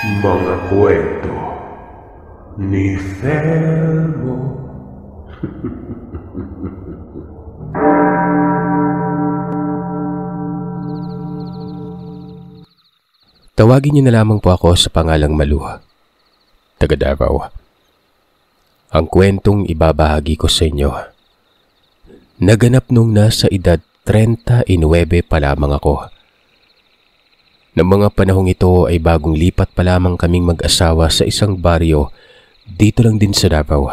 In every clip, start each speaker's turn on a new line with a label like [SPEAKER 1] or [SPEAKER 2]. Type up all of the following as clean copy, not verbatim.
[SPEAKER 1] Mga kwento ni Felmo.
[SPEAKER 2] Tawagin niyo na lamang po ako sa pangalang Malu, taga Davao. Ang kwentong ibabahagi ko sa inyo, naganap nung nasa edad 39 pa lamang ako. Ng mga panahong ito ay bagong lipat pa lamang kaming mag-asawa sa isang baryo dito lang din sa Davao.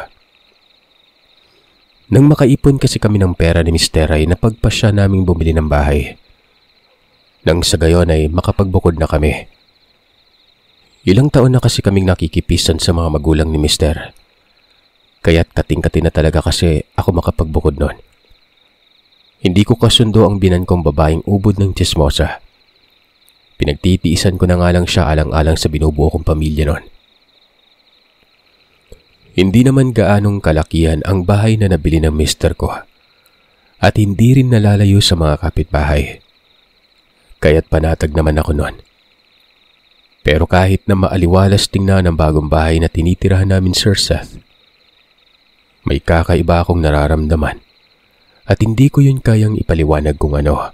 [SPEAKER 2] Nang makaipon kasi kami ng pera ni Mr. ay napagpasya naming bumili ng bahay. Nang sa gayon ay makapagbukod na kami. Ilang taon na kasi kaming nakikipisan sa mga magulang ni Mr. Kaya't kating-kating na talaga kasi ako makapagbukod noon. Hindi ko kasundo ang binan kong babaeng ubod ng tsismosa. Pinagtitiisan ko na nga lang siya alang-alang sa binubuo kong pamilya noon. Hindi naman gaanong kalakihan ang bahay na nabili ng mister ko at hindi rin nalalayo sa mga kapitbahay. Kaya't panatag naman ako noon. Pero kahit na maaliwalas tingnan ang bagong bahay na tinitirahan namin, Sir Seth, may kakaiba akong nararamdaman at hindi ko yun kayang ipaliwanag kung ano.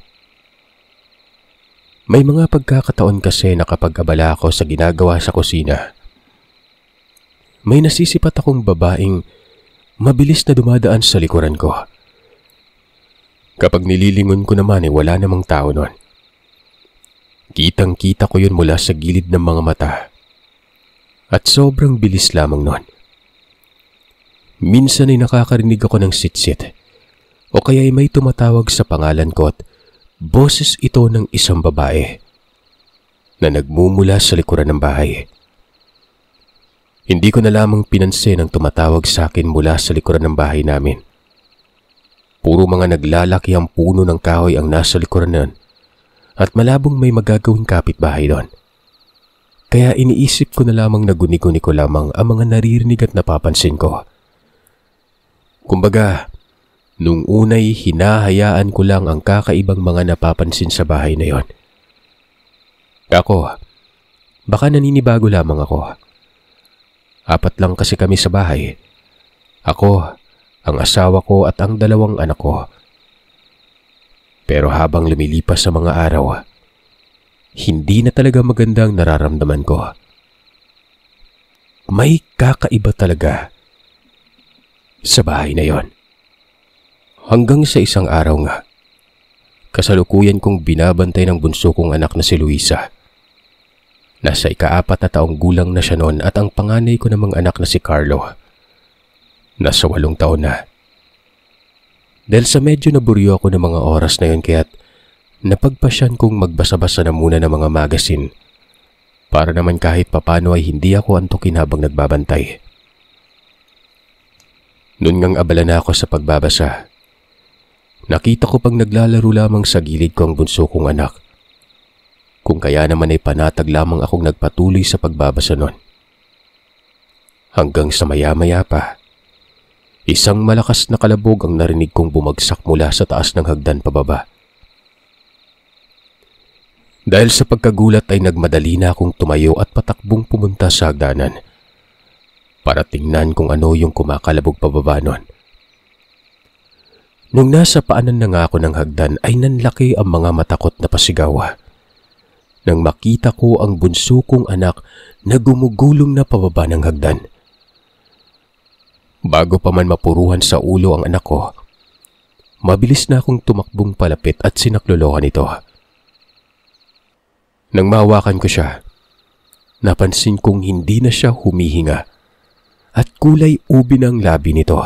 [SPEAKER 2] May mga pagkakataon kasi na kapag abala ako sa ginagawa sa kusina, may nasisipat akong babaeng mabilis na dumadaan sa likuran ko. Kapag nililingon ko naman ay wala namang tao nun. Kitang-kita ko yun mula sa gilid ng mga mata at sobrang bilis lamang nun. Minsan ay nakakarinig ako ng sitsit o kaya ay may tumatawag sa pangalan ko at boses ito ng isang babae na nagmumula sa likuran ng bahay. Hindi ko na lamang pinansin ang tumatawag sa akin mula sa likuran ng bahay namin. Puro mga naglalaki ang puno ng kahoy ang nasa likuran nun at malabong may magagawing kapitbahay doon. Kaya iniisip ko na lamang na guni-guni ko lamang ang mga naririnig at napapansin ko. Kumbaga, nung unay hinahayaan ko lang ang kakaibang mga napapansin sa bahay na yon. Ako, baka naninibago lamang ako. 4 lang kasi kami sa bahay. Ako, ang asawa ko at ang 2 anak ko. Pero habang lumilipas sa mga araw, hindi na talaga magandang nararamdaman ko. May kakaiba talaga sa bahay na yon. Hanggang sa isang araw nga, kasalukuyan kong binabantay ng bunso kong anak na si Luisa. Nasa ika-4 na taong gulang na siya noon at ang panganay ko namang anak na si Carlo. Nasa 8 taon na. Dahil sa medyo naburyo ako ng mga oras na yun kaya't napagpasyan kong magbasa-basa na muna ng mga magazine para naman kahit papano ay hindi ako antukin habang nagbabantay. Noon ngang abala na ako sa pagbabasa, nakita ko pang naglalaro lamang sa gilid ko ang bunso kong anak. Kung kaya naman ay panatag lamang akong nagpatuloy sa pagbabasa nun. Hanggang sa maya-maya pa, isang malakas na kalabog ang narinig kong bumagsak mula sa taas ng hagdan pababa. Dahil sa pagkagulat ay nagmadali na akong tumayo at patakbong pumunta sa hagdanan para tingnan kung ano yung kumakalabog pababa nun. Nung nasa paanan na nga ako ng hagdan ay nanlaki ang mga matakot na pasigaw. Nang makita ko ang bunso kong anak na gumugulong na pababa ng hagdan. Bago pa man mapuruhan sa ulo ang anak ko, mabilis na akong tumakbong palapit at sinaklolohan ito. Nang mahawakan ko siya, napansin kong hindi na siya humihinga at kulay ubi ng labi nito.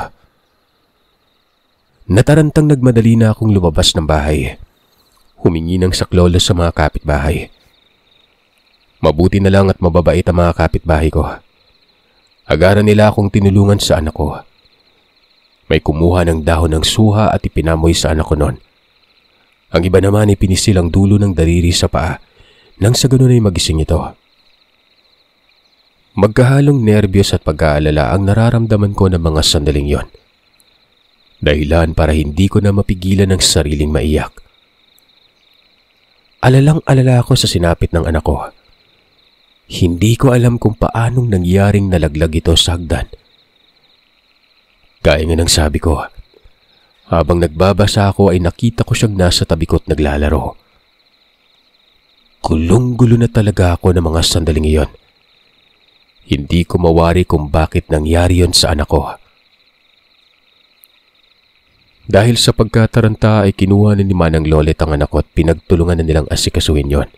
[SPEAKER 2] Natarantang nagmadali na akong lumabas ng bahay. Humingi ng saklolo sa mga kapitbahay. Mabuti na lang at mababait ang mga kapitbahay ko. Agaran nila akong tinulungan sa anak ko. May kumuha ng dahon ng suha at ipinamoy sa anak ko noon. Ang iba naman ay pinisil ang dulo ng daliri sa paa nang sa ganun ay magising ito. Magkahalong nerbiyos at pag-aalala ang nararamdaman ko ng mga sandaling yon. Dahilan para hindi ko na mapigilan ang sariling maiyak. Alalang-alala ako sa sinapit ng anak ko. Hindi ko alam kung paanong nangyaring nalaglag ito sa hagdan. Gaya nga ng sabi ko, habang nagbabasa ako ay nakita ko siyang nasa tabi ko't naglalaro. Gulong-gulo na talaga ako ng mga sandaling iyon. Hindi ko mawari kung bakit nangyari yon sa anak ko. Dahil sa pagkataranta ay kinuha ni Manang Lolet ang anak ko at pinagtulungan na nilang asikasuhin yon.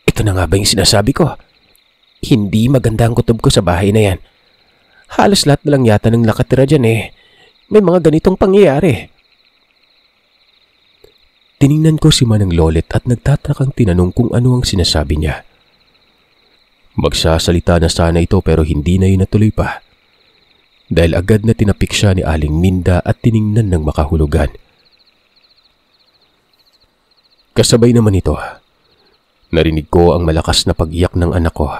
[SPEAKER 2] Ito na nga ba yung sinasabi ko? Hindi maganda ang kutob ko sa bahay na yan. Halos lahat na lang yata ng nakatira dyan may mga ganitong pangyayari. Tiningnan ko si Manang Lolet at nagtatakang tinanong kung ano ang sinasabi niya. Magsasalita na sana ito pero hindi na yun natuloy pa. Dahil agad na tinapik siya ni Aling Minda at tiningnan ng makahulugan. Kasabay naman ito, narinig ko ang malakas na pag-iyak ng anak ko.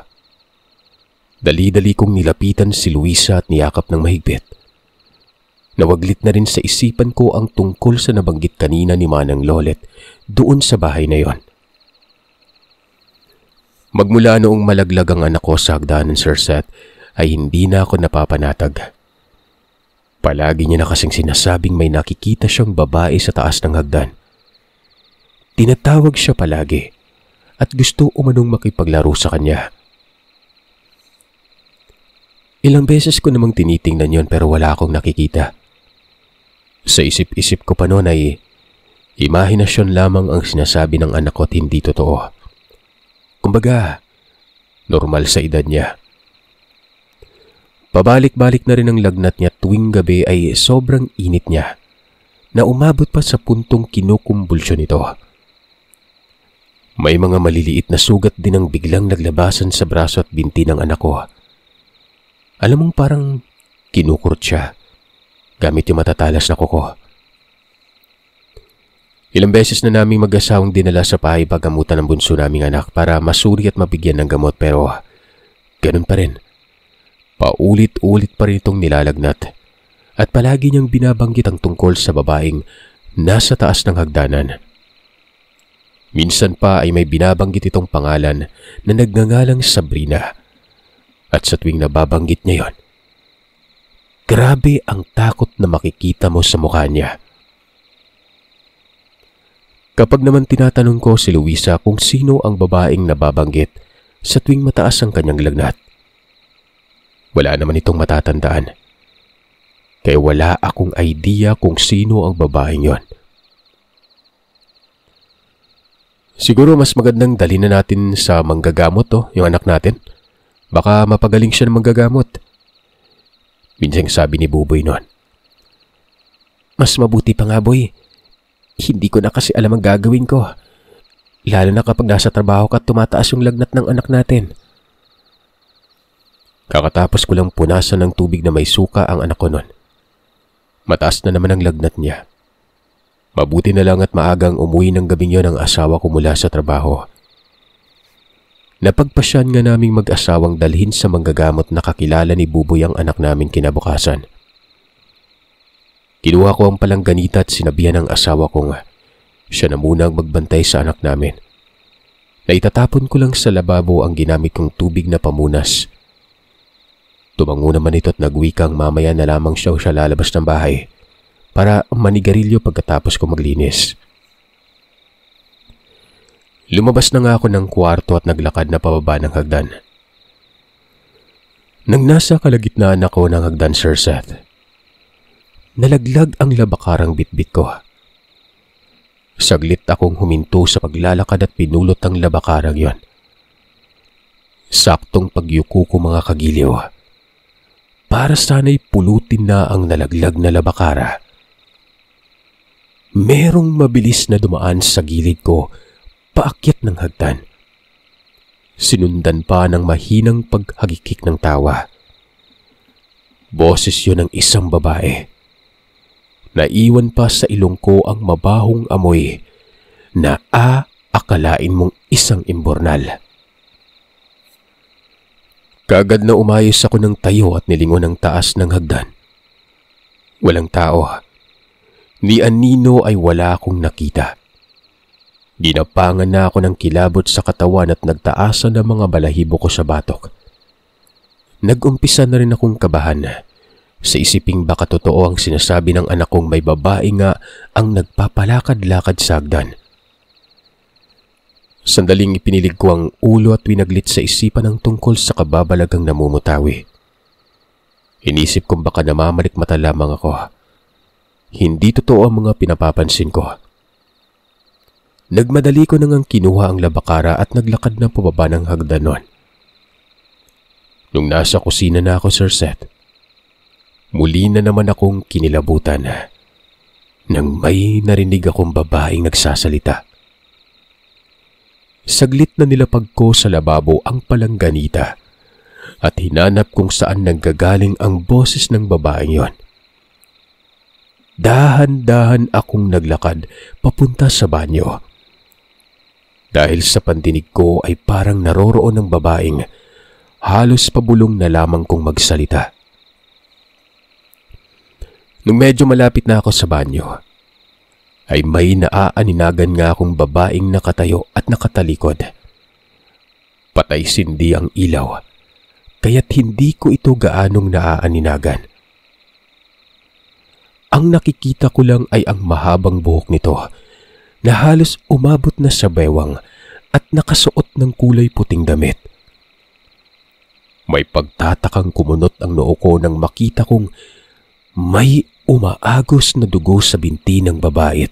[SPEAKER 2] Dali-dali kong nilapitan si Luisa at niyakap ng mahigpit. Nawaglit na rin sa isipan ko ang tungkol sa nabanggit kanina ni Manang Lolet doon sa bahay na yon. Magmula noong malaglag ang anak ko sa hagdanan, Sir Seth, ay hindi na ako napapanatag. Palagi niya na kasing sinasabing may nakikita siyang babae sa taas ng hagdan. Tinatawag siya palagi at gusto umanong makipaglaro sa kanya. Ilang beses ko namang tinitingnan yon pero wala akong nakikita. Sa isip-isip ko pa noon ay imahinasyon lamang ang sinasabi ng anak ko at hindi totoo. Kumbaga, normal sa edad niya. Pabalik-balik na rin ang lagnat niya tuwing gabi ay sobrang init niya na umabot pa sa puntong kinukumbulsyon ito. May mga maliliit na sugat din ang biglang naglabasan sa braso at binti ng anak ko. Alam mong parang kinukurot siya gamit yung matatalas na kuko. Ilang beses na naming mag-asawang dinala sa pahay paggamutan ng bunso naming anak para masuri at mabigyan ng gamot pero ganun pa rin. Paulit-ulit pa rin itong nilalagnat at palagi niyang binabanggit ang tungkol sa babaeng nasa taas ng hagdanan. Minsan pa ay may binabanggit itong pangalan na nagngangalang Sabrina at sa tuwing nababanggit niya yon, grabe ang takot na makikita mo sa mukha niya. Kapag naman tinatanong ko si Luisa kung sino ang babaeng nababanggit sa tuwing mataas ang kanyang lagnat, wala naman itong matatandaan. Kaya wala akong idea kung sino ang babaeng yon. Siguro mas magandang dalhin na natin sa manggagamot yung anak natin. Baka mapagaling siya ng manggagamot. Minsang sabi ni Buboy noon. Mas mabuti pa nga, boy. Hindi ko na kasi alam ang gagawin ko. Lalo na kapag nasa trabaho ka at tumataas yung lagnat ng anak natin. Kakatapos ko lang punasan ng tubig na may suka ang anak ko noon. Mataas na naman ang lagnat niya. Mabuti na lang at maagang umuwi ng gabing yon ang asawa ko mula sa trabaho. Napagpasyan nga naming mag-asawang dalhin sa manggagamot na kakilala ni Buboy ang anak namin kinabukasan. Kinuha ko ang palangganita at sinabihan ng asawa kong siya na muna ang magbantay sa anak namin. Naitatapon ko lang sa lababo ang ginamit kong tubig na pamunas. Tumango naman ito at nagwikang mamaya na lamang siya lalabas ng bahay para manigarilyo pagkatapos ko maglinis. Lumabas na nga ako ng kwarto at naglakad na pababa ng hagdan. Nang nasa kalagitnaan ako ng hagdan, Sir Seth, nalaglag ang labakarang bitbit ko. Saglit akong huminto sa paglalakad at pinulot ang labakarang yon. Saktong pagyuko ko mga kagiliw. Para sana'y pulutin na ang nalaglag na labakara. Merong mabilis na dumaan sa gilid ko, paakyat ng hagdan. Sinundan pa ng mahinang paghagikik ng tawa. Boses yun ng isang babae. Naiwan pa sa ilong ko ang mabahong amoy na akalain mong isang imbornal. Kaagad na umayos ako ng tayo at nilingon ang taas ng hagdan. Walang tao. Ni anino ay wala akong nakita. Ginapangan na ako ng kilabot sa katawan at nagtaasan ng mga balahibo ko sa batok. Nag-umpisa na rin akong kabahan sa isiping baka totoo ang sinasabi ng anak kong may babae nga ang nagpapalakad-lakad sa hagdan. Sandaling ipinilig ko ang ulo at winaglit sa isipan ang tungkol sa kababalagang namumutawi. Inisip kong baka namamalikmata lamang ako. Hindi totoo ang mga pinapapansin ko. Nagmadali ko nang kinuha ang labakara at naglakad na pababa ng hagdanon. Nung nasa kusina na ako, Sir Seth, muli na naman akong kinilabutan nang may narinig akong babaeng nagsasalita. Saglit na nilapag ko sa lababo ang palangganita at hinanap kung saan nanggagaling ang boses ng babaeng yon. Dahan-dahan akong naglakad papunta sa banyo. Dahil sa pandinig ko ay parang naroroon ng babaeng halos pabulong na lamang kong magsalita. Nung medyo malapit na ako sa banyo, ay may naaaninagan nga akong babaeng nakatayo at nakatalikod. Patay sindi ang ilaw, kaya't hindi ko ito gaanong naaaninagan. Ang nakikita ko lang ay ang mahabang buhok nito na halos umabot na sa bewang at nakasuot ng kulay puting damit. May pagtatakang kumunot ang noo ko nang makita kong may umaagos na dugo sa binti ng babae.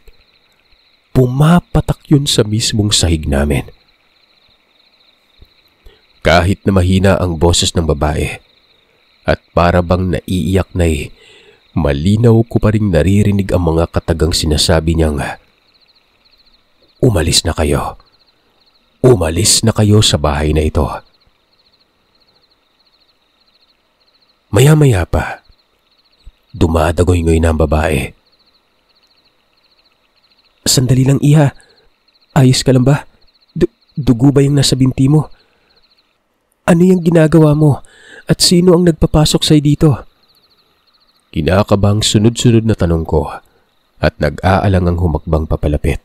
[SPEAKER 2] Pumapatak yun sa mismong sahig namin. Kahit na mahina ang boses ng babae at para bang naiiyak na malinaw ko pa rin naririnig ang mga katagang sinasabi niyang, "Umalis na kayo. Umalis na kayo sa bahay na ito." Maya-maya pa, dumadagoy-ngoy na ang babae. "Sandali lang, iha. Ayos ka lang ba? Dugo ba yung nasa binti mo? Ano yung ginagawa mo? At sino ang nagpapasok sa'yo dito?" Kinakabang sunod-sunod na tanong ko at nag-aalangang humakbang papalapit.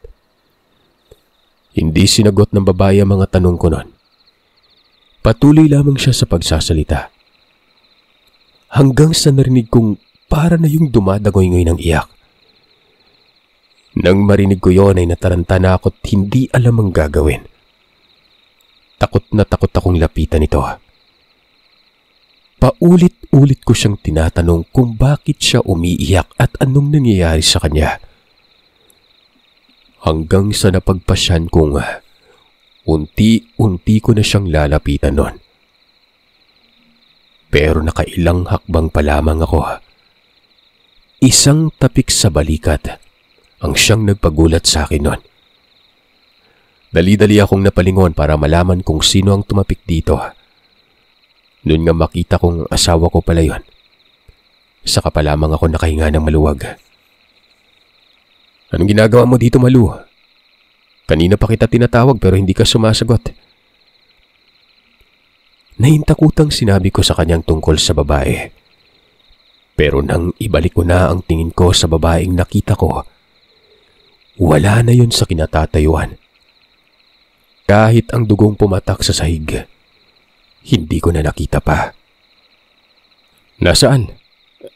[SPEAKER 2] Hindi sinagot ng babae ang mga tanong ko noon. Patuloy lamang siya sa pagsasalita. Hanggang sa narinig kong para na yung dumadagoy-ngoy ng iyak. Nang marinig ko yon ay nataranta na ako't hindi alam ang gagawin. Takot na takot akong lapitan ito. Paulit-ulit ko siyang tinatanong kung bakit siya umiiyak at anong nangyayari sa kanya. Hanggang sa napagpasyan kong unti-unti ko na siyang lalapitan nun. Pero nakailang hakbang pa lamang ako. Isang tapik sa balikat ang siyang nagpagulat sa akin nun. Dali-dali akong napalingon para malaman kung sino ang tumapik dito. Noon nga makita kong asawa ko pala yun. Saka pa lamang ako nakahinga ng maluwag. "Anong ginagawa mo dito, Malu? Kanina pa kita tinatawag pero hindi ka sumasagot." Nahintakutang sinabi ko sa kanyang tungkol sa babae. Pero nang ibalik ko na ang tingin ko sa babaeng nakita ko, wala na yun sa kinatatayuan. Kahit ang dugong pumatak sa sahig, hindi ko na nakita pa. "Nasaan?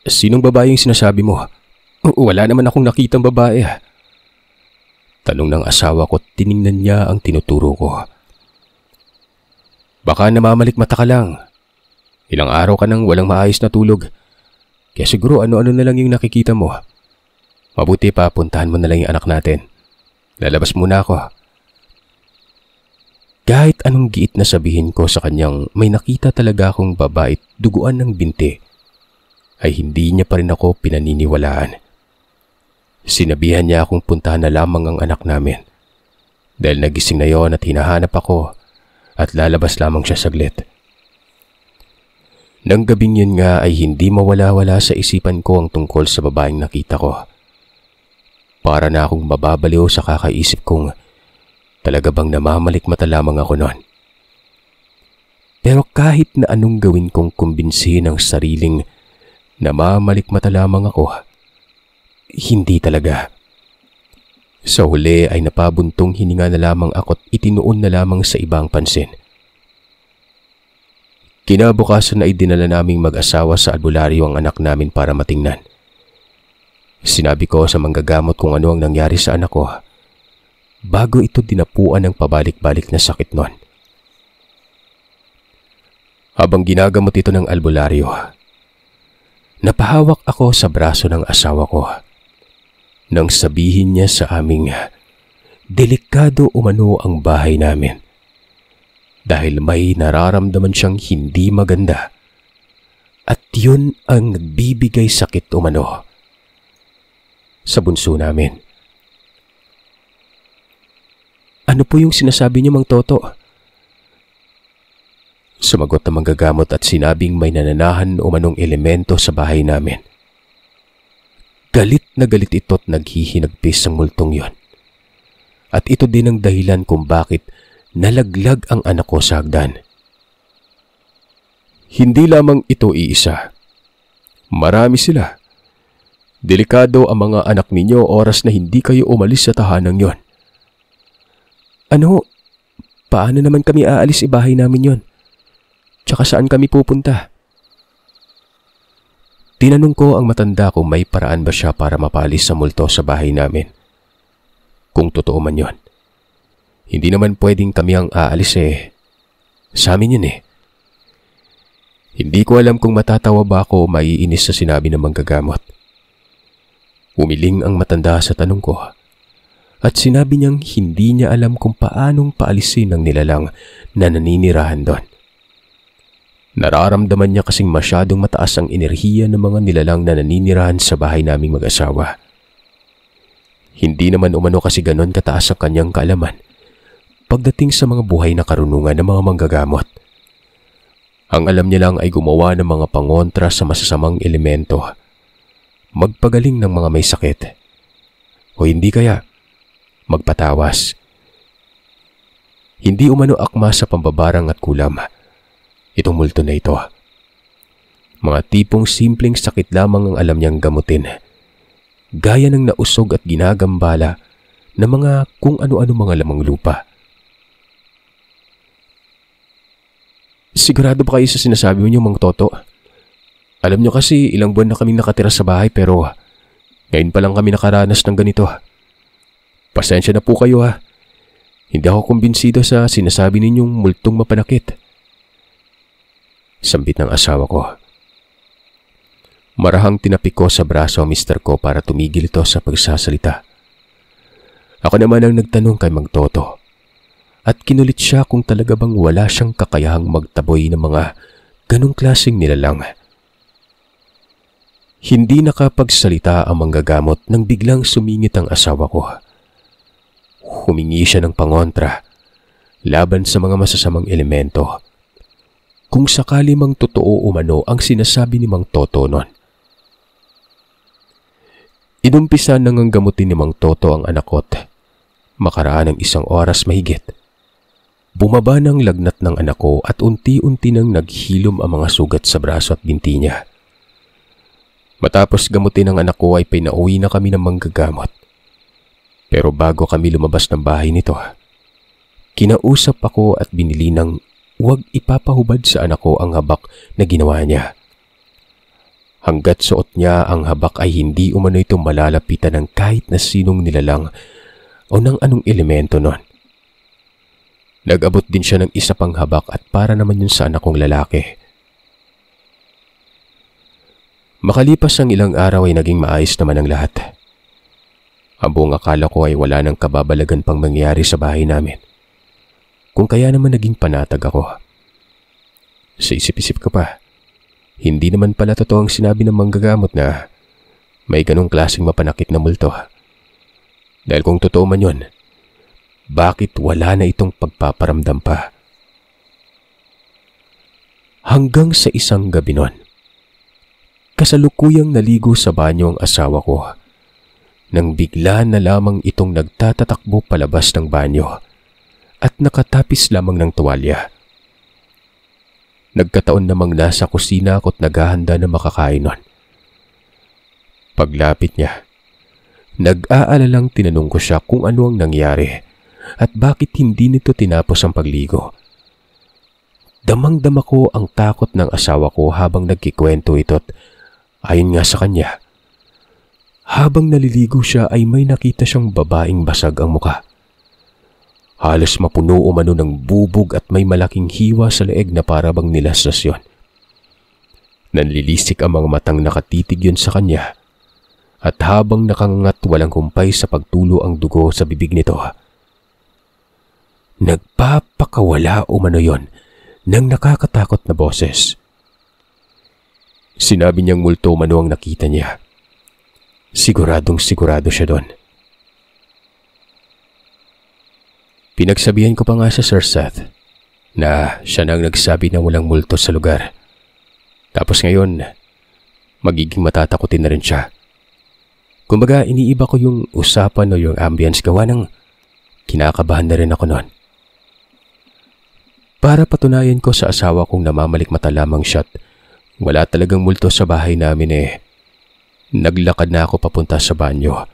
[SPEAKER 2] Sinong babaeng sinasabi mo? Wala naman akong nakitang babae." Tanong ng asawa ko, tiningnan niya ang tinuturo ko. "Baka namamalikmata ka lang. Ilang araw ka nang walang maayos na tulog. Kaya siguro ano-ano na lang yung nakikita mo. Mabuti pa puntahan mo na lang yung anak natin. Lalabas muna ako." Kahit anong giit na sabihin ko sa kanyang may nakita talaga akong babae duguan ng binti, ay hindi niya pa rin ako pinaniniwalaan. Sinabihan niya akong puntahan na lamang ang anak namin. Dahil nagising na yon at hinahanap ako at lalabas lamang siya saglit. Nang gabing yun nga ay hindi mawala-wala sa isipan ko ang tungkol sa babaeng nakita ko. Para na akong mababaliw sa kakaisip kong talaga bang namamalikmata lamang ako noon. Pero kahit na anong gawin kong kumbinsihin ang sariling namamalikmata lamang ako, hindi talaga. Sa huli ay napabuntong hininga na lamang ako't itinuon na lamang sa ibang pansin. Kinabukasan ay dinala naming mag-asawa sa albularyo ang anak namin para matingnan. Sinabi ko sa manggagamot kung ano ang nangyari sa anak ko bago ito dinapuan ng pabalik-balik na sakit noon. Habang ginagamot ito ng albularyo, napahawak ako sa braso ng asawa ko nang sabihin niya sa aming delikado umano ang bahay namin dahil may nararamdaman siyang hindi maganda at yun ang nagbibigay sakit umano sa bunso namin. Ano po yung sinasabi niyo, Mang Toto? Sumagot na manggagamot at sinabing may nananahan umanong elemento sa bahay namin. Galit na galit ito't naghihinagpis ang multong yon. At ito din ang dahilan kung bakit nalaglag ang anak ko sa hagdan. Hindi lamang ito iisa. Marami sila. Delikado ang mga anak ninyo oras na hindi kayo umalis sa tahanang yon. Ano? Paano naman kami aalis sa bahay namin yon? Tsaka saan kami pupunta? Tinanong ko ang matanda kung may paraan ba siya para mapalis sa multo sa bahay namin. Kung totoo man yon. Hindi naman pwedeng kami ang aalis Sa amin yun Hindi ko alam kung matatawa ba ako o maiinis sa sinabi ng manggagamot. Umiling ang matanda sa tanong ko at sinabi niyang hindi niya alam kung paanong paalisin ang nilalang na naninirahan doon. Nararamdaman niya kasing masyadong mataas ang enerhiya ng mga nilalang na naninirahan sa bahay naming mag-asawa. Hindi naman umano kasi ganon kataas ang kanyang kaalaman pagdating sa mga buhay na karunungan ng mga manggagamot. Ang alam niya lang ay gumawa ng mga pangontra sa masasamang elemento, magpagaling ng mga may sakit, o hindi kaya magpatawas. Hindi umano akma sa pambabarang at kulam itong multo na ito. Mga tipong simpleng sakit lamang ang alam niyang gamutin, gaya ng nausog at ginagambala na mga kung ano-ano mga lamang lupa. Sigurado ba kayo sa sinasabi niyo, Mang Toto? Alam niyo kasi ilang buwan na kaming nakatira sa bahay pero ngayon pa lang kami nakaranas ng ganito. Pasensya na po kayo Hindi ako kumbinsido sa sinasabi ninyong multong mapanakit. Sambit ng asawa ko. Marahang tinapik ko sa braso ang mister ko para tumigil ito sa pagsasalita. Ako naman ang nagtanong kay Mang Toto at kinulit siya kung talaga bang wala siyang kakayahang magtaboy ng mga ganong klaseng nilalang. Hindi nakapagsalita ang manggagamot nang biglang sumingit ang asawa ko. Humingi siya ng pangontra laban sa mga masasamang elemento. Kung sakali mang totoo umano ang sinasabi ni Mang Toto noon. Inumpisa nang ang gamutin ni Mang Toto ang anak ko't makaraan ng 1 oras mahigit. Bumaba ng lagnat ng anak ko at unti-unti nang naghilom ang mga sugat sa braso at binti niya. Matapos gamutin ng anak ko ay pinauwi na kami ng manggagamot. Pero bago kami lumabas ng bahay nito, kinausap ako at binili ng huwag ipapahubad sa anak ko ang habak na ginawa niya. Hanggat suot niya ang habak ay hindi umano ito malalapitan ng kahit na sinong nilalang o ng anong elemento nun. Nag-abot din siya ng isa pang habak at para naman yun sa anak kong lalaki. Makalipas ang ilang araw ay naging maayos naman ang lahat. Ang buong akala ko ay wala nang kababalagan pang mangyari sa bahay namin. Kung kaya naman naging panatag ako. Sa isip-isip ko pa, hindi naman pala totoo ang sinabi ng manggagamot na may ganong klaseng mapanakit na multo. Dahil kung totoo man yun, bakit wala na itong pagpaparamdam pa? Hanggang sa isang gabi nun, kasalukuyang naligo sa banyo ang asawa ko nang bigla na lamang itong nagtatatakbo palabas ng banyo at nakatapis lamang ng tuwalya. Nagkataon namang nasa kusina ako't naghahanda na makakain nun. Paglapit niya, Nag-aalalang tinanong ko siya kung ano ang nangyari at bakit hindi nito tinapos ang pagligo. Damang-dama ko ang takot ng asawa ko habang nagkikwento ito't ayon nga sa kanya, habang naliligo siya ay may nakita siyang babaeng basag ang muka. Halos mapuno umano ng bubog at may malaking hiwa sa leeg na para bang nilaslas yun. Nanlilisik ang mga matang nakatitig yun sa kanya at habang nakangat walang humpay sa pagtulo ang dugo sa bibig nito. Nagpapakawala umano yon ng nakakatakot na boses. Sinabi niyang multo umano ang nakita niya. Siguradong sigurado siya doon. Pinagsabihan ko pa nga sa Sir Seth na siya nang nagsabi na walang multo sa lugar. Tapos ngayon, magiging matatakotin na rin siya. Kumbaga, iniiba ko yung usapan o yung ambience gawa ng kinakabahan na rin ako noon. Para patunayan ko sa asawa kong namamalikmata lamang siya't wala talagang multo sa bahay namin naglakad na ako papunta sa banyo.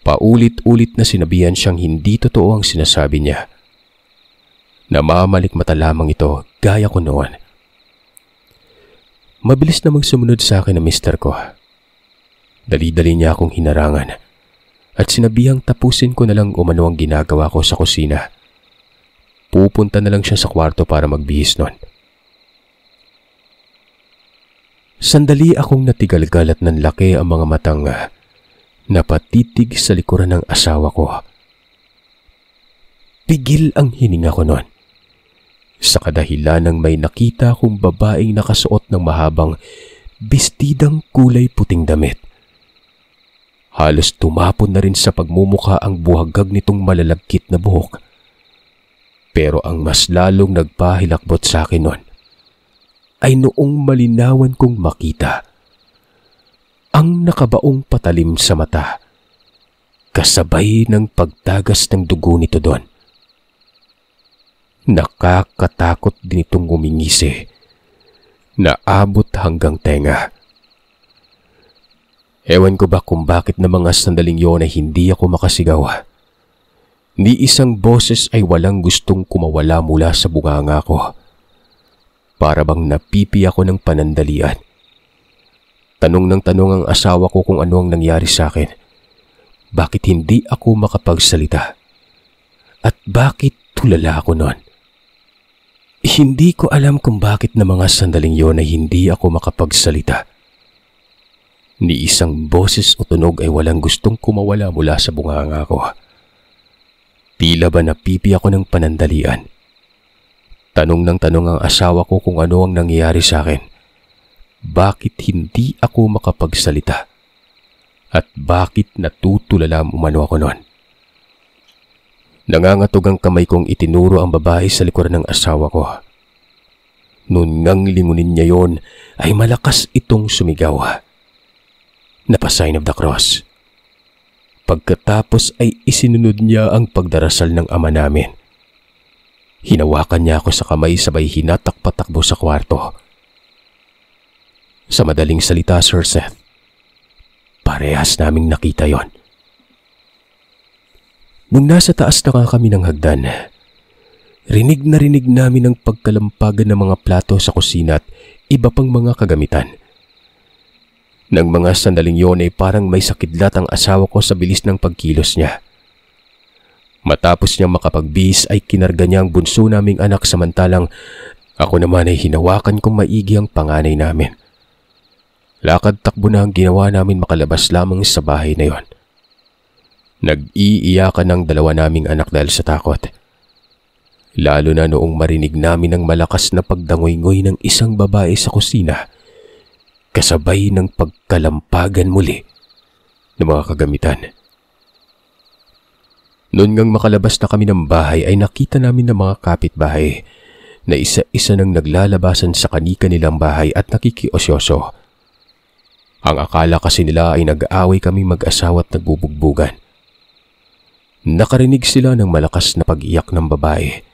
[SPEAKER 2] Paulit-ulit na sinabihan siyang hindi totoo ang sinasabi niya. Namamalikmata lamang ito gaya ko noon. Mabilis namang sumunod sa akin ang mister ko. Dali-dali niya akong hinarangan at sinabihang tapusin ko na lang umano ang ginagawa ko sa kusina. Pupunta na lang siya sa kwarto para magbihis nun. Sandali akong natigalgal at nanlaki ang mga matang napatitig sa likuran ng asawa ko. Pigil ang hininga ko nun. Sa kadahilan ng may nakita akong babaeng nakasuot ng mahabang bestidang kulay puting damit. Halos tumapon na rin sa pagmumukha ang buhagag nitong malalagkit na buhok. Pero ang mas lalong nagpahilakbot sa akin nun ay noong malinawan kong makita ang nakabaong patalim sa mata kasabay ng pagtagas ng dugo nito doon. Nakakatakot din itong ngumingisi na abot hanggang tenga. Ewan ko ba kung bakit na mga sandaling yon ay hindi ako makasigaw. Ni isang boses ay walang gustong kumawala mula sa bunganga ko. Para bang napipi ako ng panandalian. Tanong ng tanong ang asawa ko kung ano ang nangyari sa akin. Bakit hindi ako makapagsalita? At bakit tulala ako noon? Hindi ko alam kung bakit na mga sandaling yon ay hindi ako makapagsalita. Ni isang boses o tunog ay walang gustong kumawala mula sa bunganga ko. Tila ba napipi ako ng panandalian? Tanong ng tanong ang asawa ko kung ano ang nangyayari sa akin. Bakit hindi ako makapagsalita? At bakit natutulala umano ako noon? Nangangatog ang kamay kong itinuro ang babae sa likuran ng asawa ko. Noon ngang lingunin niya yon ay malakas itong sumigaw. Napa-sign of the cross. Pagkatapos ay isinunod niya ang pagdarasal ng ama namin. Hinawakan niya ako sa kamay sabay hinatak-patakbo sa kwarto. Sa madaling salita, Sir Seth, parehas naming nakita yon. Nung nasa taas na nga kami ng hagdan, rinig na rinig namin ang pagkalampagan ng mga plato sa kusina at iba pang mga kagamitan. Nang mga sandaling yon ay parang may sakidlat ang asawa ko sa bilis ng pagkilos niya. Matapos niyang makapagbihis ay kinarga niya ang bunso naming anak samantalang ako naman ay hinawakan kong maigi ang panganay namin. Lakad takbo na ang ginawa namin makalabas lamang sa bahay na yon. Nag-iiyakan ang dalawa naming anak dahil sa takot. Lalo na noong marinig namin ang malakas na pagdangoy-ngoy ng isang babae sa kusina kasabay ng pagkalampagan muli ng mga kagamitan. Noon ngang makalabas na kami ng bahay ay nakita namin ng mga kapitbahay na isa-isa nang naglalabasan sa kani-kanilang bahay at nakikiosyoso. Ang akala kasi nila ay nag-aaway kaming mag-asawa at nagbubugbugan. Nakarinig sila ng malakas na pag-iyak ng babae.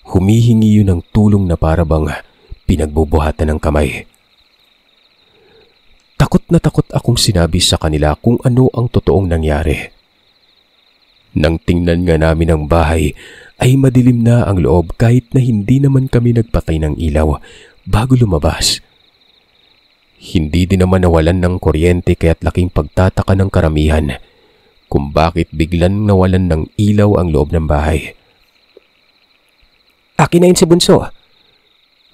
[SPEAKER 2] Humihingi yun ng tulong na para bang pinagbubuhatan ng kamay. Takot na takot akong sinabi sa kanila kung ano ang totoong nangyari. Nang tingnan nga namin ang bahay ay madilim na ang loob kahit na hindi naman kami nagpatay ng ilaw bago lumabas. Hindi din naman nawalan ng kuryente kaya't laking pagtataka ng karamihan kung bakit biglang nawalan ng ilaw ang loob ng bahay. "Akin na yun si Bunso,"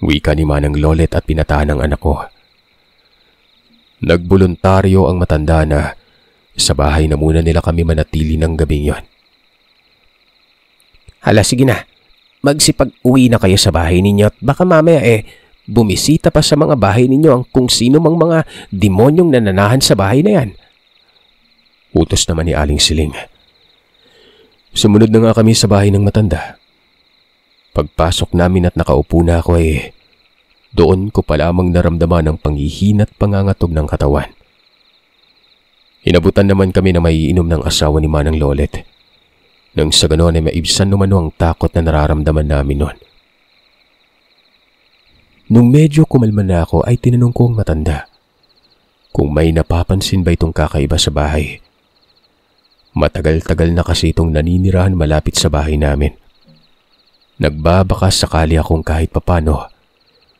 [SPEAKER 2] wika ni Manang Lolet at pinatahan ng anak ko. Nagboluntaryo ang matanda na sa bahay na muna nila kami manatili ng gabing yon. "Hala, sige na. Magsipag-uwi na kayo sa bahay ninyo at baka mamaya bumisita pa sa mga bahay ninyo ang kung sino mang mga demonyong nananahan sa bahay na yan." Utos naman ni Aling Siling. Sumunod na nga kami sa bahay ng matanda. Pagpasok namin at nakaupo na ako doon ko pa lamang naramdaman ang panghihina at pangangatog ng katawan. Inabutan naman kami na maiinom ng asawa ni Manang Lolet. Nang sa ganoon ay maibsan numano ang takot na nararamdaman namin noon. Nung medyo kumalma na ako ay tinanong ko ang matanda kung may napapansin ba itong kakaiba sa bahay. Matagal-tagal na kasi itong naninirahan malapit sa bahay namin. Nagbabaka sakali akong kahit papano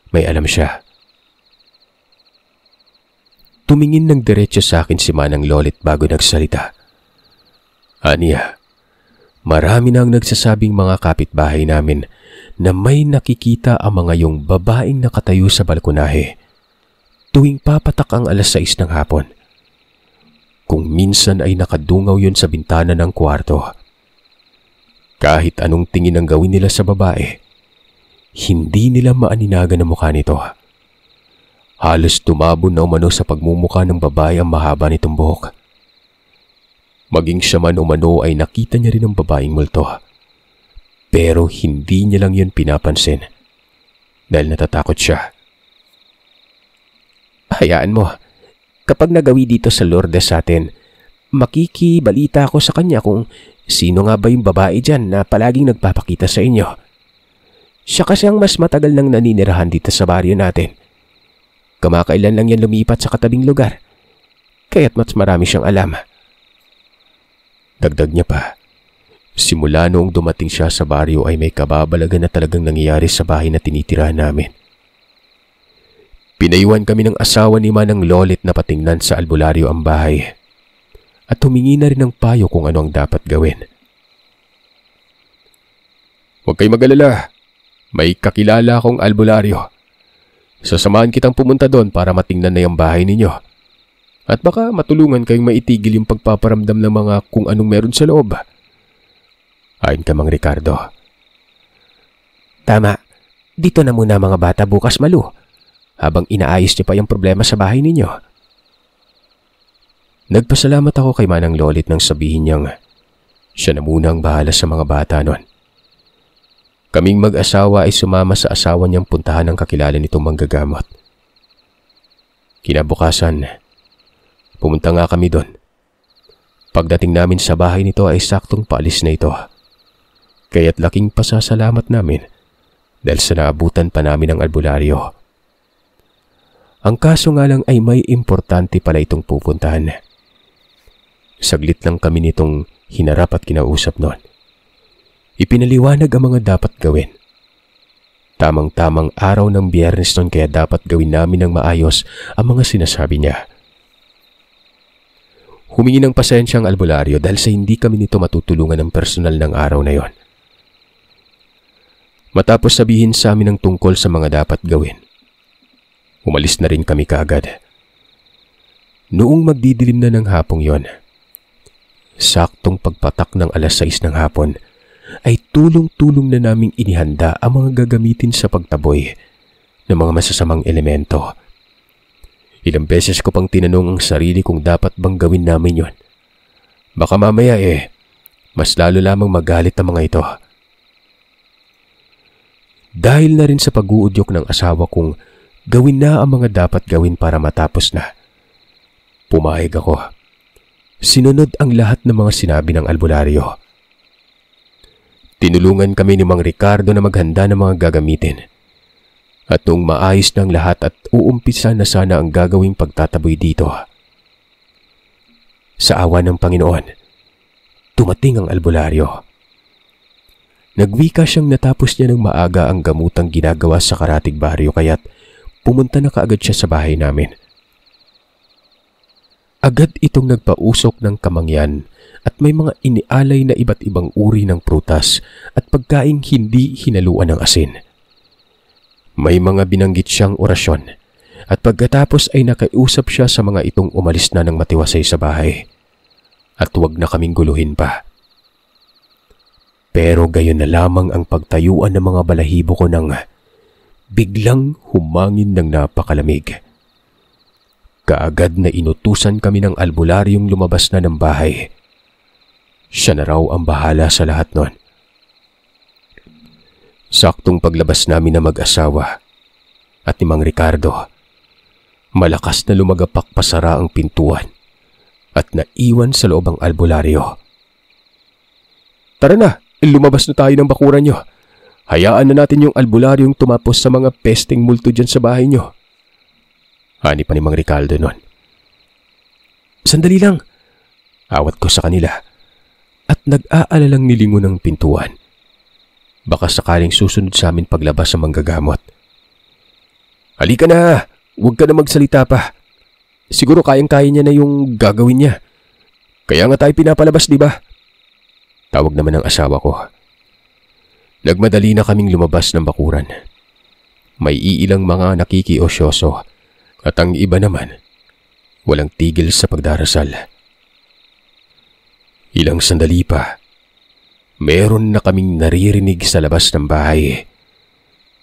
[SPEAKER 2] may alam siya. Tumingin ng diretso sa akin si Manang Lolet bago nagsalita. "Aniya, marami na ang nagsasabing mga kapitbahay namin na may nakikita ang mga yung babaeng nakatayo sa balkonahe tuwing papatak ang 6:00 ng hapon. Kung minsan ay nakadungaw yun sa bintana ng kwarto. Kahit anong tingin ang gawin nila sa babae, hindi nila maaninagan ang mukha nito. Halos tumabon na umano sa pagmumukha ng babae ang mahaba nitong buhok. Maging siya man umano ay nakita niya rin ang babaeng multo. Pero hindi niya lang yun pinapansin dahil natatakot siya. "Hayaan mo, kapag nagawi dito sa Lourdes sa atin, makikibalita ako sa kanya kung sino nga ba yung babae dyan na palaging nagpapakita sa inyo. Siya kasi ang mas matagal nang naninirahan dito sa baryo natin. Kamakailan lang yan lumipat sa katabing lugar, kaya't mas marami siyang alam." Dagdag niya pa, simula noong dumating siya sa baryo ay may kababalagan na talagang nangyayari sa bahay na tinitirahan namin. Pinayuhan kami ng asawa ni Manang Lolet na patingnan sa albularyo ang bahay at humingi na rin ng payo kung ano ang dapat gawin. "Huwag kayo mag-alala, may kakilala akong albularyo. Sasamahan kitang pumunta doon para matingnan na yung bahay ninyo. At baka matulungan kayong maitigil yung pagpaparamdam ng mga kung anong meron sa loob." Ayon ka, Mang Ricardo. "Tama, dito na muna mga bata bukas, Malu, habang inaayos niyo pa yung problema sa bahay ninyo." Nagpasalamat ako kay Manang Lolet nang sabihin niyang siya na muna ang bahala sa mga bata noon. Kaming mag-asawa ay sumama sa asawa niyang puntahan ang kakilala nitong manggagamot. Kinabukasan, pumunta nga kami doon. Pagdating namin sa bahay nito ay saktong paalis na ito. Kaya't laking pasasalamat namin dahil sa naabutan pa namin ang albularyo. Ang kaso nga lang ay may importante pala itong pupuntahan. Saglit lang kami nitong hinarap at kinausap noon. Ipinaliwanag ang mga dapat gawin. Tamang-tamang araw ng Biyernes noon kaya dapat gawin namin ng maayos ang mga sinasabi niya. Humingi ng pasensya ang albularyo dahil sa hindi kami nito matutulungan ng personal ng araw na yon. Matapos sabihin sa amin ang tungkol sa mga dapat gawin, umalis na rin kami kaagad. Noong magdidilim na ng hapong yon, saktong pagpatak ng 6:00 ng hapon, ay tulong-tulong na naming inihanda ang mga gagamitin sa pagtaboy ng mga masasamang elemento. Ilang beses ko pang tinanong ang sarili kung dapat bang gawin namin yon. Baka mamaya mas lalo lamang magalit ang mga ito. Dahil na rin sa pag-uudyok ng asawa kong gawin na ang mga dapat gawin para matapos na, pumayag ako. Sinunod ang lahat ng mga sinabi ng albularyo. Tinulungan kami ni Mang Ricardo na maghanda ng mga gagamitin. At noong maayos ng lahat at uumpisa na sana ang gagawing pagtataboy dito, sa awa ng Panginoon, tumating ang albularyo. Nagwika siyang natapos niya ng maaga ang gamutang ginagawa sa karatig baryo kaya't pumunta na kaagad siya sa bahay namin. Agad itong nagpausok ng kamangyan at may mga inialay na iba't ibang uri ng prutas at pagkaing hindi hinaluan ng asin. May mga binanggit siyang orasyon at pagkatapos ay nakiusap siya sa mga itong umalis na ng matiwasay sa bahay at huwag na kaming guluhin pa. Pero gayon na lamang ang pagtayuan ng mga balahibo ko nang biglang humangin ng napakalamig. Kaagad na inutusan kami ng albularyong lumabas na ng bahay. Siya na raw ang bahala sa lahat nun. Saktong paglabas namin na mag-asawa at ni Mang Ricardo, malakas na lumagapak pasara ang pintuan at naiwan sa loob ang albularyo. Tara na, lumabas na tayo ng bakuran nyo. Hayaan na natin yung albularyong tumapos sa mga pesteng multo dyan sa bahay nyo. Hani pa ni Mang Ricardo nun. Sandali lang, awat ko sa kanila at nag-aalalang nilingon ng pintuan. Baka sakaling susunod sa amin paglabas sa manggagamot. Halika na! Huwag ka na magsalita pa. Siguro kayang-kaya niya na yung gagawin niya. Kaya nga tayo pinapalabas, di ba? Tawag naman ng asawa ko. Nagmadali na kaming lumabas ng bakuran. May iilang mga nakikiosyoso at ang iba naman walang tigil sa pagdarasal. Ilang sandali pa, meron na kaming naririnig sa labas ng bahay.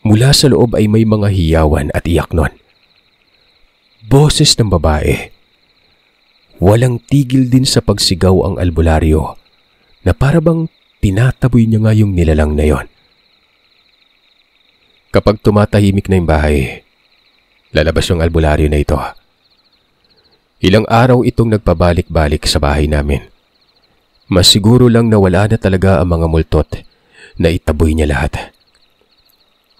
[SPEAKER 2] Mula sa loob ay may mga hiyawan at iyak nun. Boses ng babae. Walang tigil din sa pagsigaw ang albularyo na parabang tinataboy niya nga yung nilalang na yon. Kapag tumatahimik na yung bahay, lalabas yung albularyo na ito. Ilang araw itong nagpabalik-balik sa bahay namin. Mas siguro lang na wala na talaga ang mga multot na itaboy niya lahat.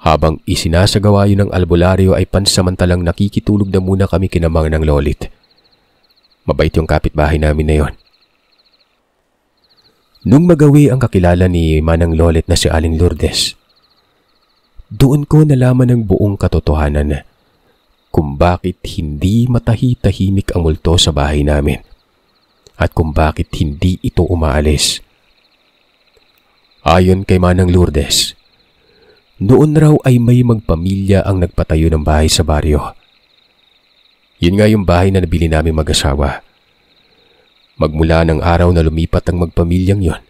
[SPEAKER 2] Habang isinasagawa yun ng albularyo ay pansamantalang nakikitulog na muna kami kinamang ng lolit. Mabait yung kapitbahay namin na yon. Nung magawi ang kakilala ni Manang Lolit na si Aling Lourdes, doon ko nalaman ng buong katotohanan kung bakit hindi matahi-tahimik ang multo sa bahay namin at kung bakit hindi ito umaalis. Ayon kay Manang Lourdes, noon raw ay may magpamilya ang nagpatayo ng bahay sa baryo. Yun nga yung bahay na nabili namin mag-asawa. Magmula ng araw na lumipat ang magpamilyang yon,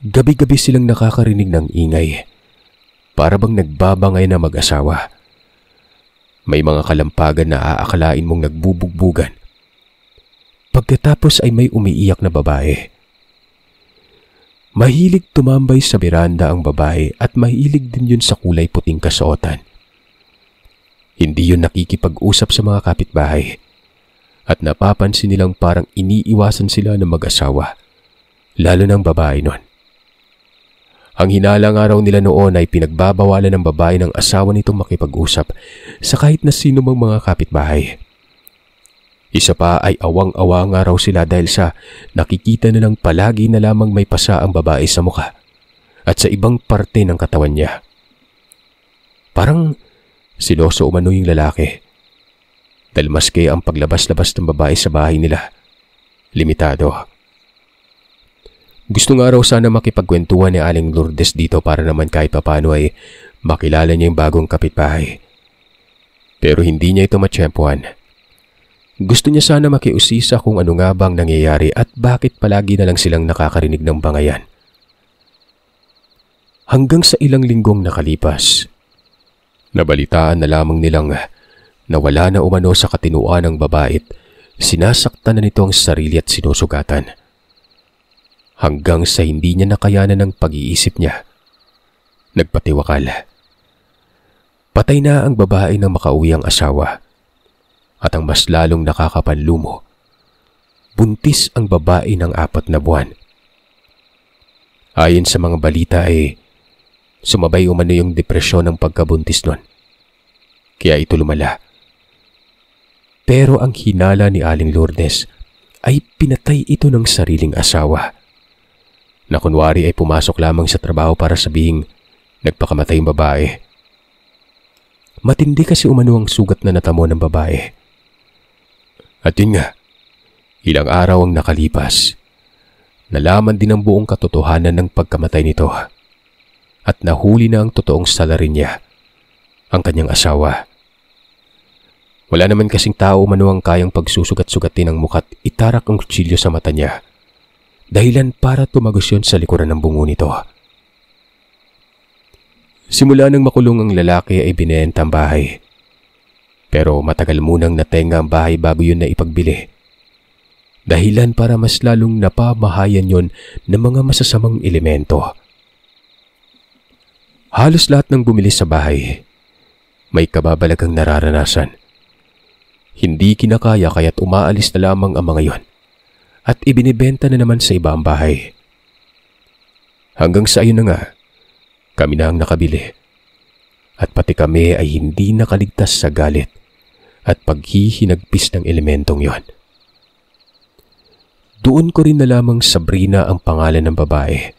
[SPEAKER 2] gabi-gabi silang nakakarinig ng ingay, para bang nagbabangay na mag-asawa. May mga kalampagan na aakalain mong nagbubugbugan. Pagkatapos ay may umiiyak na babae. Mahilig tumambay sa beranda ang babae at mahilig din yun sa kulay puting kasuotan. Hindi yun nakikipag-usap sa mga kapitbahay at napapansin nilang parang iniiwasan sila ng mag-asawa, lalo ng babae nun. Ang hinala nga raw nila noon ay pinagbabawalan ng babae ng asawa nitong makipag-usap sa kahit na sino mang mga kapitbahay. Isa pa ay awang-awa nga raw sila dahil sa nakikita nilang palagi na lamang may pasa ang babae sa mukha at sa ibang parte ng katawan niya. Parang siloso umano yung lalaki. Dahil maski ang paglabas-labas ng babae sa bahay nila, limitado. Gusto nga raw sana makipagkwentuhan ni Aling Lourdes dito para naman kahit papano ay makilala niya yung bagong kapitbahay. Pero hindi niya ito matsyempuhan. Gusto niya sana makiusisa kung ano nga bang nangyayari at bakit palagi na lang silang nakakarinig ng bangayan. Hanggang sa ilang linggong nakalipas, nabalitaan na lamang nilang nawala na umano sa katinuan ng babae at sinasaktan na nito ang sarili at sinusugatan. Hanggang sa hindi niya nakayanan ng pag-iisip niya, nagpatiwakal. Patay na ang babae ng makauwi ang asawa. At ang mas lalong nakakapanlumo, buntis ang babae ng 4 na buwan. Ayon sa mga balita ay sumabay umano yung depresyon ng pagkabuntis nun kaya ito lumala. Pero ang hinala ni Aling Lourdes ay pinatay ito ng sariling asawa, na kunwari ay pumasok lamang sa trabaho para sabihing nagpakamatay yung babae. Matindi kasi umano ang sugat na natamo ng babae. At yun nga, ilang araw ang nakalipas, nalaman din ang buong katotohanan ng pagkamatay nito at nahuli na ang totoong salarin niya, ang kanyang asawa. Wala naman kasing tao umano ang kayang pagsusugat-sugatin ng muka't itarak ang kutsilyo sa mata niya, dahilan para tumagos yun sa likuran ng bungo nito. Simula nang makulong ang lalaki ay binenta ang bahay. Pero matagal munang natenga ang bahay bago yun na ipagbili. Dahilan para mas lalong napamahayan yon ng mga masasamang elemento. Halos lahat ng bumili sa bahay may kababalagang nararanasan. Hindi kinakaya kaya't umaalis na lamang ang mga yon at ibinibenta na naman sa iba ang bahay. Hanggang sa ayun na nga, kami na ang nakabili. At pati kami ay hindi nakaligtas sa galit at paghihinagpis ng elementong yon. Doon ko rin na lamang Sabrina ang pangalan ng babae.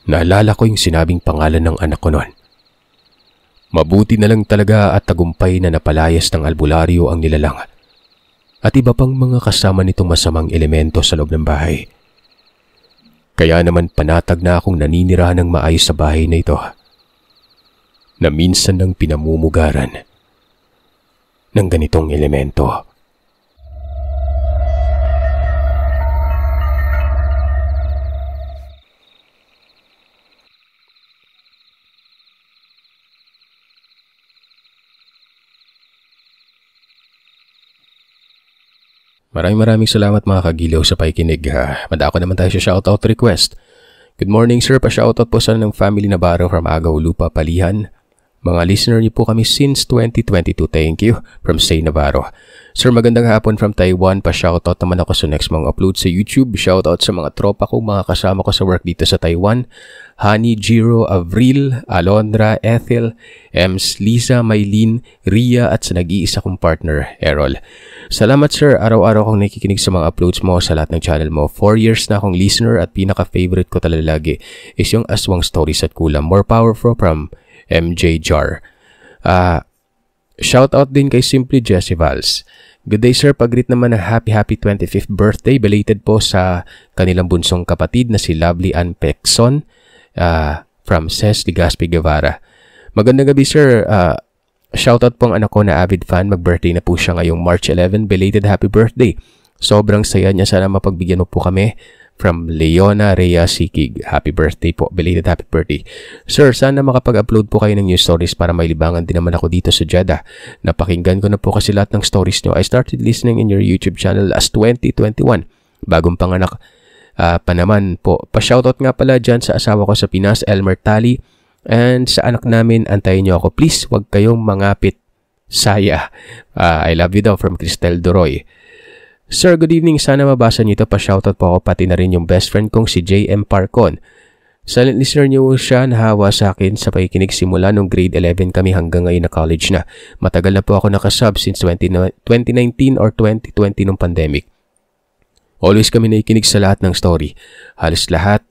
[SPEAKER 2] Naalala ko yung sinabing pangalan ng anak ko noon. Mabuti na lang talaga at tagumpay na napalayas ng albularyo ang nilalang at iba pang mga kasama nitong masamang elemento sa loob ng bahay. Kaya naman panatag na akong naninirahan ng maayos sa bahay na ito, na minsan nang pinamumugaran ng ganitong elemento. Maraming salamat mga kagilaw sa pakikinig. Madako naman tayo sa shoutout request. Good morning sir, pa-shoutout po sana ng family Navarro from Agaw, Lupa, Palihan. Mga listener niyo po kami since 2022. Thank you. From Say Navarro. Sir, magandang hapon from Taiwan. Pa-shoutout naman ako sa next mga upload sa YouTube. Shoutout sa mga tropa ko, mga kasama ko sa work dito sa Taiwan. Hani, Jiro, Avril, Alondra, Ethel, Ems, Lisa, Maylene, Ria at sa nag-iisa kong partner, Errol. Salamat sir, araw-araw akong nakikinig sa mga uploads mo sa lahat ng channel mo. 4 years na akong listener at pinaka-favorite ko talaga lagi is yung Aswang Stories at Kulam. More powerful from MJ Jar. Shout out din kay Simply Jessie Vals. Good day sir, pag-greet naman ng happy 25th birthday. Belated po sa kanilang bunsong kapatid na si Lovely Ann Pexon from Ces Legazpi, Guevara. Magandang gabi sir. Shoutout po ang anak ko na avid fan. Mag-birthday na po siya ngayong March 11. Belated happy birthday. Sobrang saya niya. Sana mapagbigyan mo po kami. From Leona Rhea Sikig. Happy birthday po. Belated happy birthday. Sir, sana makapag-upload po kayo ng news stories para may libangan din naman ako dito sa Jeddah. Napakinggan ko na po kasi lahat ng stories nyo. I started listening in your YouTube channel last 2021. Bagong panganak pa naman po. Pa-shoutout nga pala dyan sa asawa ko sa Pinas, Elmer Tali. And sa anak namin, antayin nyo ako. Please, wag kayong mangapit. Saya. I love you daw from Cristel Doroy. Sir, good evening. Sana mabasa niyo ito. Pa-shoutout po ako pati na rin yung best friend kong si JM Parcon. Silent listener niyo siya, nahawa sa akin sa pakikinig simula nung grade 11 kami hanggang ngayon na college na. Matagal na po ako nakasub since 2019 or 2020 nung pandemic. Always kami nakikinig sa lahat ng story. Halos lahat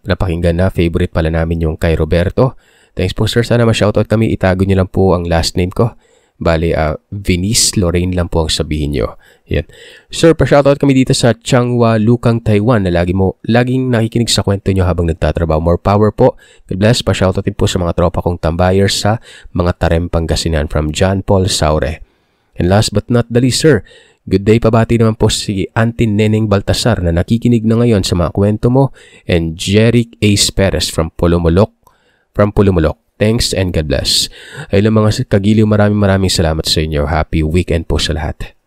[SPEAKER 2] napakinggan na. Favorite pala namin yung kay Roberto. Thanks po sir. Sana ma-shoutout kami. Itago niyo lang po ang last name ko. Bale, Venice Lorraine lang po ang sabihin nyo. Yan. Sir, pa-shoutout kami dito sa Changhua, Lukang, Taiwan na laging nakikinig sa kwento nyo habang nagtatrabaho. More power po. God bless. Pa-shoutout din po sa mga tropa kong tambayers sa mga Tarem, Pangasinan from John Paul Saure. And last but not the least, sir, good day, pabati naman po si Auntie Neneng Baltasar na nakikinig na ngayon sa mga kwento mo, and Jeric Ace Perez from Pulumulok. Thanks and God bless. Ay lang mga kagiliw, maraming salamat sa inyo. Happy weekend po sa lahat.